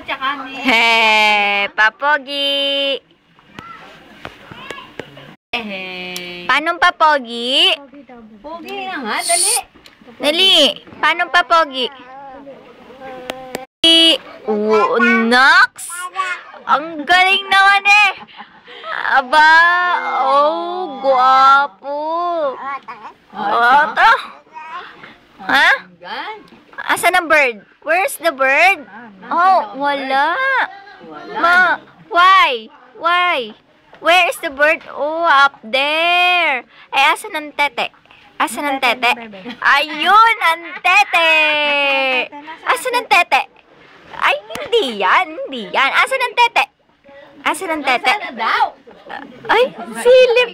tsaka ni... Hey, papogi. Paano papogi? Pogi na nga, dali. Dali. Paano papogi? Nox. Ang galing naman eh. Aba, oh, guwapo. Ito. Ha? Asan ang bird? Where's the bird? Oh, wala. Ma, why? Why? Where is the bird? Oh, up there. Ay, asan ang tete? Asan ang tete? Ayun, ang tete. Asan ang tete? Ay, hindi yan. Hindi yan. Asan ang tete? Asan ang tete? Ay, silip.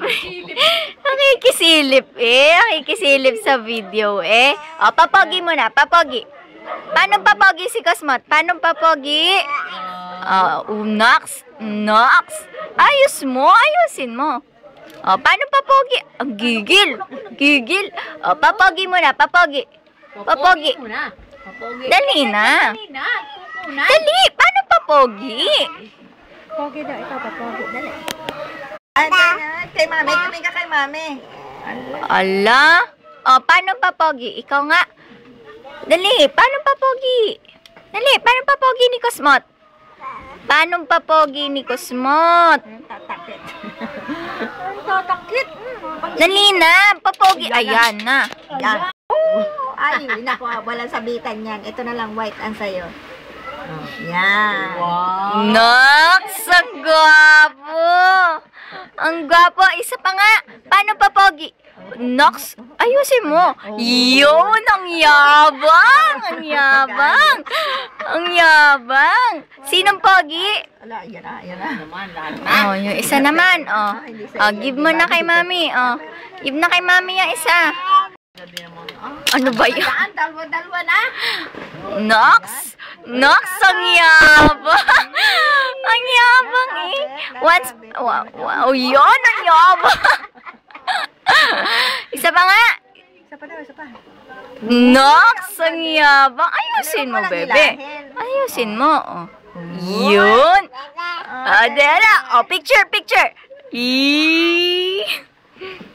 Nakikisilip eh. Nakikisilip sa video eh. O, papogi mo na. Papogi. Paano papogi si Cosmot? Paano papogi? Nox. Nox. Ayos mo. Ayusin mo. O, paano papogi? Ang gigil. Gigil. O, papogi mo na. Papogi. Papogi. Dali na. Dali. Paano papogi? Pogi daw. Ikaw papogi. Dali. Kay mami. Tumingin ka kay mami. Ala. O, paano papogi? Ikaw nga. Dali. Paano papogi? Dali. Paano papogi ni Cosmot? Paano papogi ni Cosmot? Tatakit. Tatakit. Dali na. Papogi. Ayan na. Yan. Ay, naku, walang sabitan yan. Ito na lang white ang sayo. Yan. Wow. Nox! Ang gwapo! Ang gwapo. Isa pa nga. Paano papogi? Nox, ayusin mo. Yun, ang yabang. Ang yabang. Ang yabang. Sinong pogi? Ala, yan na, yan na. Oh, yung isa naman. Oh. Oh, give mo na kay mami. Oh. Give na kay mami yung isa. Ano ba yun? Dalawa na. Nox? Nox, ang yabang. Ang yabang eh. Once, wow, yun, ang yabang. Isa pa nga. Isa pa daw, isa pa. Nox, ang yabang. Ayusin mo, bebe. Ayusin mo. Oh. Yun. Dera. Oh, picture, picture.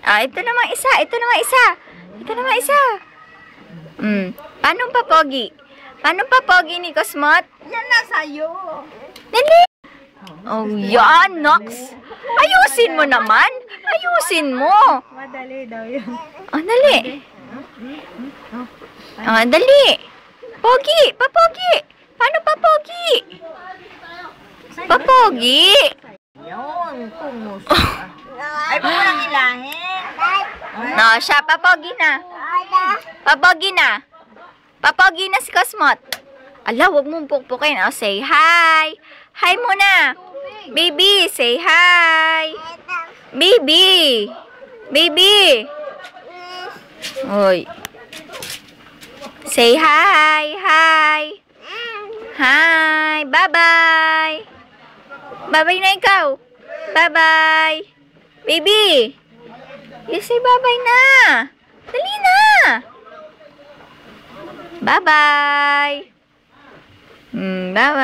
Ito naman isa. Ito naman isa. Ito naman isa. Paano papogi? Paano papogi ni Cosmot? Yan na sa'yo. Dali. Oh, yan, Nox. Ayusin mo naman. Ayusin mo. Madali daw yun. Oh, dali. Oh, dali. Pogi. Papogi. Paano papogi? Papogi. Yun, kumus. Ay, mo lang ilahin. No, siya. Papogi na. Papogi na. Papogi na si Cosmot. Ala, huwag mong pukpukin. Oh, say hi. Hi muna. Baby, say hi. Baby. Baby. Oy. Say hi. Hi. Hi. Bye-bye. Bye-bye na ikaw. Bye-bye. Baby. You say bye-bye na. Dali na. Bye-bye. Bye-bye.